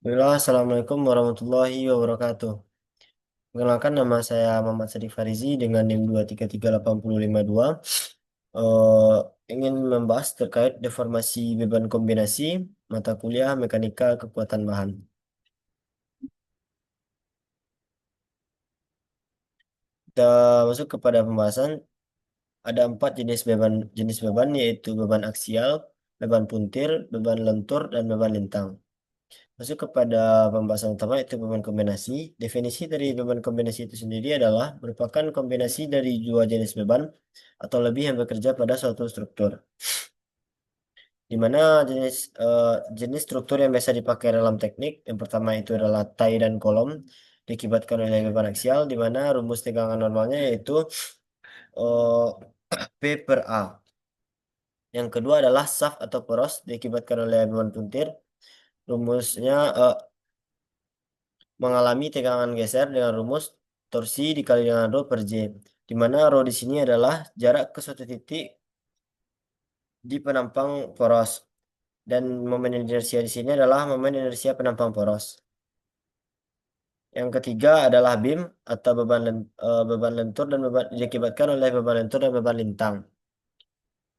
Assalamualaikum warahmatullahi wabarakatuh. Perkenalkan nama saya Muhammad Sadiq Farizi dengan NIM 2338052. Eh, ingin membahas terkait deformasi beban kombinasi mata kuliah mekanika kekuatan bahan. Kita masuk kepada pembahasan. Ada empat jenis beban yaitu beban aksial, beban puntir, beban lentur, dan beban lintang. Masuk kepada pembahasan utama yaitu beban kombinasi. Definisi dari beban kombinasi itu sendiri adalah merupakan kombinasi dari dua jenis beban atau lebih yang bekerja pada suatu struktur. Di mana jenis eh, jenis struktur yang biasa dipakai dalam teknik yang pertama itu adalah tie dan kolom diakibatkan oleh beban aksial, di mana rumus tegangan normalnya yaitu eh, P per A. Yang kedua adalah shaft atau poros diakibatkan oleh beban puntir. Rumusnya mengalami tegangan geser dengan rumus torsi dikali dengan rho per J, di mana rho di sini adalah jarak ke suatu titik di penampang poros dan momen inersia di sini adalah momen inersia penampang poros. Yang ketiga adalah beam atau beban lentur dan beban diakibatkan oleh beban lentur dan beban lintang,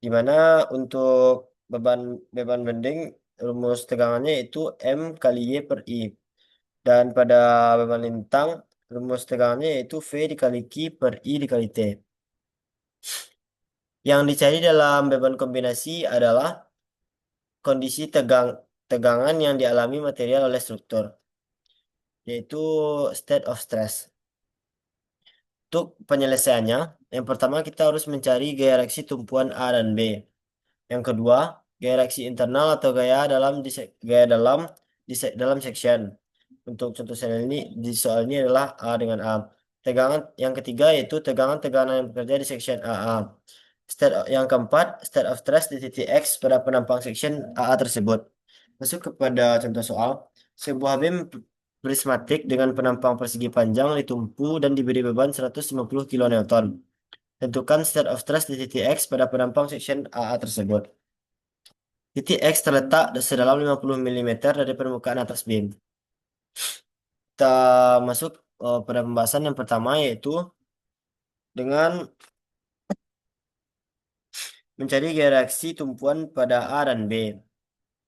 di mana untuk beban beban bending rumus tegangannya itu M kali Y per I. Dan pada beban lintang, rumus tegangannya yaitu V dikali Q per I dikali T. Yang dicari dalam beban kombinasi adalah kondisi tegangan yang dialami material oleh struktur, yaitu state of stress. Untuk penyelesaiannya, yang pertama kita harus mencari gaya reaksi tumpuan A dan B. Yang kedua, gaya reaksi internal atau gaya dalam section. Untuk contoh soal ini adalah A dengan A. Tegangan yang ketiga yaitu tegangan-tegangan yang bekerja di section AA. Yang keempat, state of stress di titik X pada penampang section AA tersebut. Masuk kepada contoh soal. Sebuah beam prismatik dengan penampang persegi panjang ditumpu dan diberi beban 150 kN. Tentukan state of stress di titik X pada penampang section AA tersebut. Titik X terletak sedalam 50 mm dari permukaan atas beam. Kita masuk pada pembahasan yang pertama yaitu dengan mencari gaya reaksi tumpuan pada A dan B.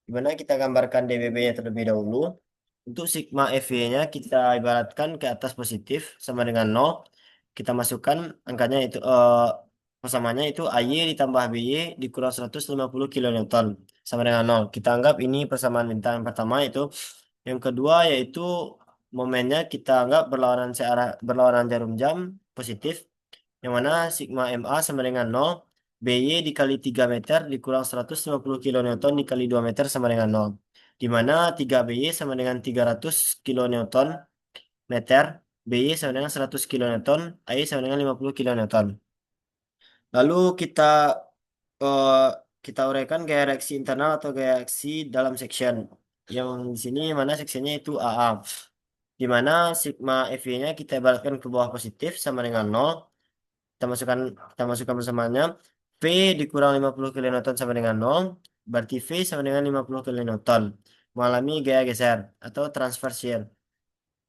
Di mana kita gambarkan DBB-nya terlebih dahulu. Untuk sigma FV-nya kita ibaratkan ke atas positif sama dengan 0. Kita masukkan angkanya itu persamaannya itu AY ditambah BY dikurang 150 kilonewton sama dengan 0. Kita anggap ini persamaan bintang yang pertama itu. Yang kedua yaitu momennya kita anggap berlawanan jarum jam positif, yang mana sigma MA sama dengan 0, BY dikali 3 meter dikurang 150 kilonewton dikali 2 meter sama dengan 0. Di mana 3 BY sama dengan 300 kilonewton meter, BY sama dengan 100 kilonewton, AI sama dengan 50 kilonewton. Lalu eh, kita uraikan gaya reaksi internal atau gaya reaksi dalam section. Yang di sini mana sectionnya itu AA. Di mana sigma FV-nya kita ibaratkan ke bawah positif sama dengan 0. Kita masukkan persamaannya. V dikurang 50 kilonewton sama dengan 0. Berarti V sama dengan 50 kilonewton. Mengalami gaya geser atau transfer shear.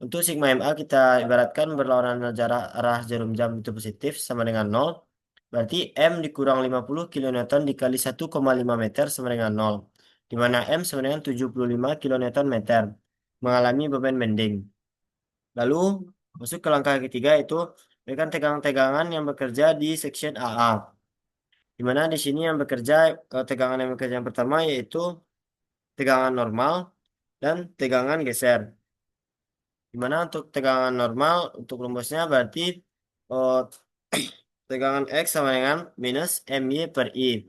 Untuk sigma MA kita ibaratkan berlawanan jarak arah jarum jam itu positif sama dengan 0. Berarti M dikurang 50 kilonewton dikali 1,5 meter sama dengan 0. Di mana M sama dengan 75 kilonewton meter. Mengalami beban bending. Lalu masuk ke langkah ketiga itu berikan tegangan-tegangan yang bekerja di section AA. Di mana di sini tegangan yang bekerja yang pertama yaitu tegangan normal dan tegangan geser. Di mana untuk tegangan normal untuk rumusnya berarti eh, tegangan X sama dengan minus MY per I.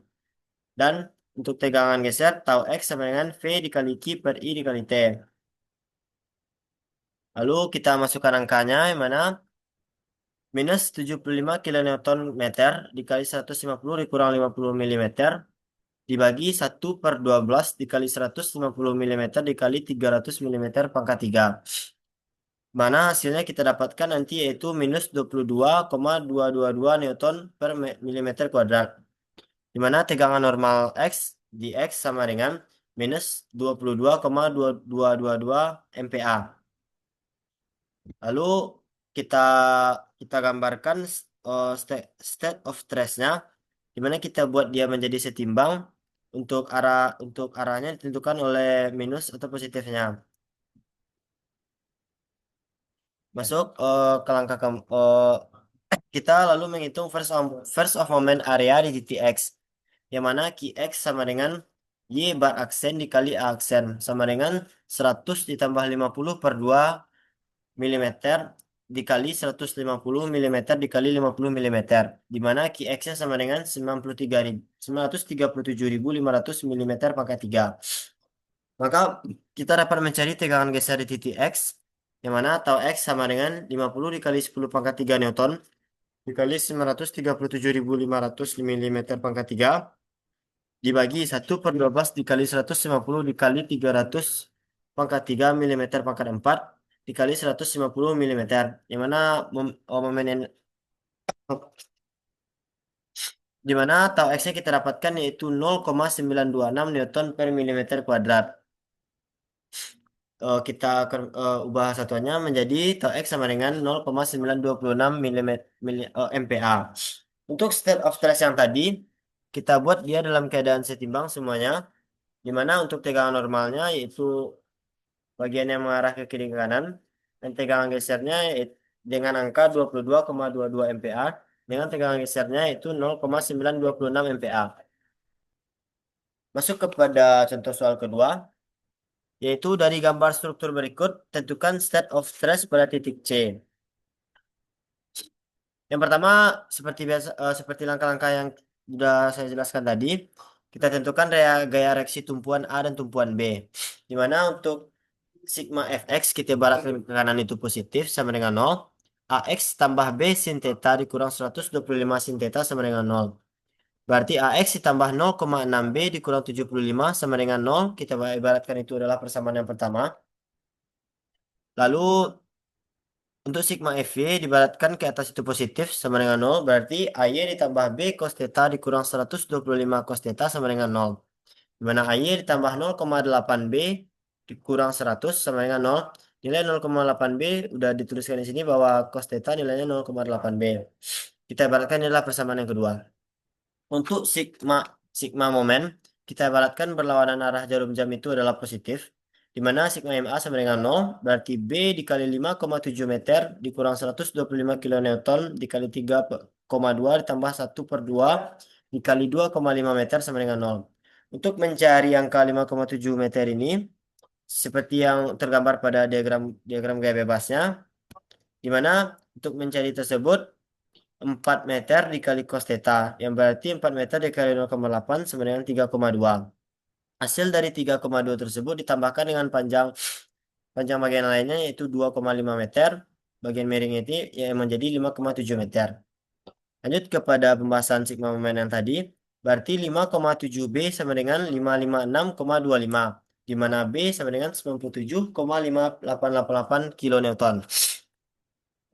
Dan untuk tegangan geser tau X sama dengan V dikali Q per I dikali T. Lalu kita masukkan angkanya yang mana minus 75 kilonewton meter dikali 150 dikurang 50 milimeter dibagi 1/12 dikali 150 milimeter dikali 300 milimeter pangkat 3. Mana hasilnya kita dapatkan nanti yaitu minus 22,222 Newton per milimeter kuadrat. Di mana tegangan normal X di X sama dengan minus 22,2222 MPa. Lalu kita kita gambarkan state of stress-nya, di mana kita buat dia menjadi setimbang untuk arahnya ditentukan oleh minus atau positifnya. Masuk ke langkah kita lalu menghitung first of moment area di titik X, yang mana Qx sama dengan Y bar aksen dikali A aksen sama dengan 100 ditambah 50 per 2 milimeter dikali 150 milimeter dikali 50 milimeter, di mana Qx-nya sama dengan 937.500 milimeter pangkat 3. Maka kita dapat mencari tegangan geser di titik X, yang mana tau X sama dengan 50 dikali 10 pangkat 3 Newton dikali 937.500 milimeter pangkat 3 dibagi 1/12 dikali 150 dikali 300 pangkat 3 milimeter pangkat 4 dikali 150 milimeter, yang mana momen di mana tau X-nya kita dapatkan yaitu 0,926 Newton per milimeter kuadrat. Kita ubah satuannya menjadi tau X sama dengan 0,926 MPa. Untuk state of stress yang tadi, kita buat dia dalam keadaan setimbang semuanya, di mana untuk tegangan normalnya yaitu bagian yang mengarah ke kiri ke kanan, dan tegangan gesernya dengan angka 22,22 MPa, dengan tegangan gesernya itu 0,926 MPa. Masuk kepada contoh soal kedua, yaitu dari gambar struktur berikut, tentukan state of stress pada titik C. Yang pertama, seperti biasa, seperti langkah-langkah yang sudah saya jelaskan tadi, kita tentukan gaya reaksi tumpuan A dan tumpuan B. Di mana untuk sigma fx kita ibaratkan ke kanan itu positif sama dengan 0. AX tambah B sin theta dikurang 125 sin theta sama dengan 0. Berarti AX ditambah 0,6B dikurang 75 sama dengan 0. Kita ibaratkan itu adalah persamaan yang pertama. Lalu untuk sigma FY dibaratkan ke atas itu positif sama dengan 0. Berarti AY ditambah B cos theta dikurang 125 cos theta sama dengan 0. Di mana AY ditambah 0,8B dikurang 100 sama dengan 0. Nilai 0,8B udah dituliskan di sini bahwa cos theta nilainya 0,8B. Kita ibaratkan inilah persamaan yang kedua. Untuk sigma sigma momen, kita ibaratkan berlawanan arah jarum jam itu adalah positif, di mana sigma MA sama dengan 0, berarti B dikali 5,7 meter dikurang 125 kilonewton dikali 3,2 ditambah 1/2 dikali 2,5 meter sama dengan 0. Untuk mencari angka 5,7 meter ini, seperti yang tergambar pada diagram diagram gaya bebasnya, di mana untuk mencari tersebut 4 meter dikali cos theta, yang berarti 4 meter dikali 0,8 sama dengan 3,2. Hasil dari 3,2 tersebut ditambahkan dengan panjang panjang bagian lainnya yaitu 2,5 meter. Bagian miring itu yang menjadi 5,7 meter. Lanjut kepada pembahasan sigma momen yang tadi. Berarti 5,7B sama dengan 556,25. Di mana B sama dengan 97,5888 kilonewton.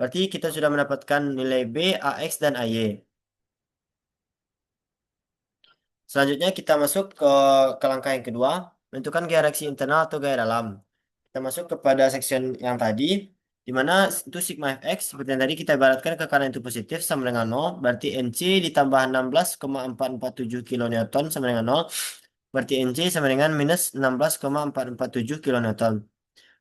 Berarti kita sudah mendapatkan nilai B, AX, dan AY. Selanjutnya kita masuk ke langkah yang kedua, menentukan gaya reaksi internal atau gaya dalam. Kita masuk kepada section yang tadi, di mana itu sigma fx seperti yang tadi kita ibaratkan ke kanan itu positif sama dengan 0, berarti NC ditambah 16,447 kilonewton sama dengan 0, berarti NC sama dengan minus 16,447 kilonewton.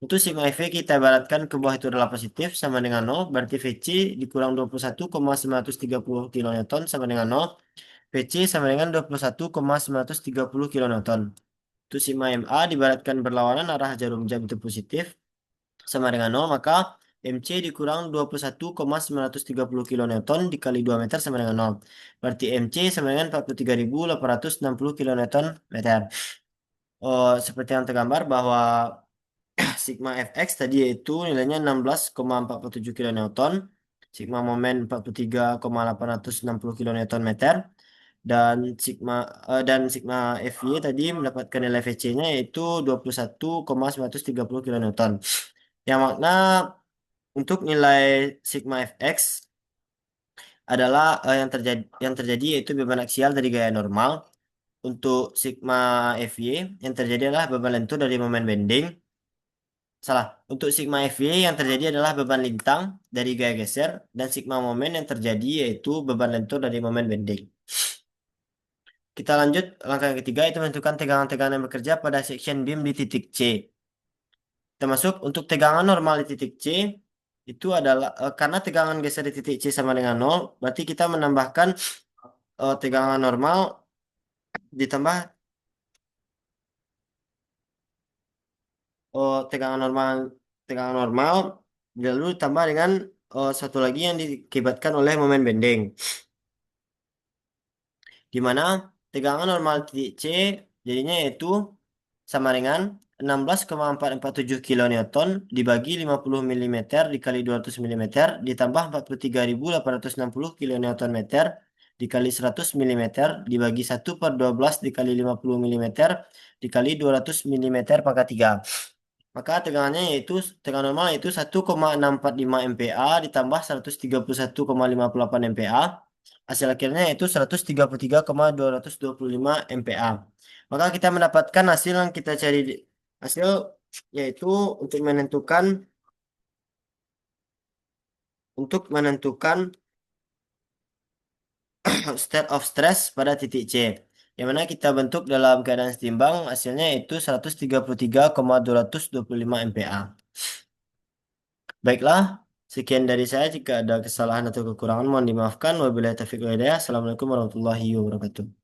Untuk sigma FV kita ibaratkan ke bawah itu adalah positif sama dengan 0, berarti VC dikurang 21,930 kilonewton sama dengan 0. PC sama dengan 21,930 kilonewton. Untuk sigma MA dibaratkan berlawanan arah jarum jam itu positif sama dengan 0, maka MC dikurang 21,930 kilonewton dikali 2 meter sama dengan 0. Berarti MC sama dengan 43.860 kilonewton meter. Seperti yang tergambar bahwa sigma fx tadi yaitu nilainya 16,47 kilonewton, sigma momen 43,860 kilonewton meter, dan sigma FY tadi mendapatkan nilai VC-nya yaitu 21,930 kilonewton. Yang makna untuk nilai sigma fx adalah yang terjadi yaitu beban aksial dari gaya normal untuk sigma FY yang terjadi adalah beban lentur dari momen bending. Salah, untuk sigma FY yang terjadi adalah beban lintang dari gaya geser dan sigma momen yang terjadi yaitu beban lentur dari momen bending. Kita lanjut langkah yang ketiga itu menentukan tegangan-tegangan yang bekerja pada section beam di titik C. Termasuk untuk tegangan normal di titik C itu adalah karena tegangan geser di titik C sama dengan nol, berarti kita menambahkan tegangan normal ditambah tegangan normal lalu ditambah dengan satu lagi yang diakibatkan oleh momen bending, di mana tegangan normal titik C jadinya yaitu sama dengan 16,447 kilonewton dibagi 50 mm dikali 200 mm ditambah 43.860 kilonewton meter dikali 100 mm dibagi 1/12 dikali 50 mm dikali 200 mm pangkat 3. Maka tegangannya yaitu tegangan normal yaitu 1,645 MPa ditambah 131,58 MPa. Hasil akhirnya yaitu 133,225 MPa. Maka kita mendapatkan hasil yang kita cari hasil yaitu untuk menentukan state of stress pada titik C. Yang mana kita bentuk dalam keadaan setimbang hasilnya itu 133,225 MPa. Baiklah, sekian dari saya. Jika ada kesalahan atau kekurangan mohon dimaafkan. Wabillahi taufiq wal hidayah. Assalamualaikum warahmatullahi wabarakatuh.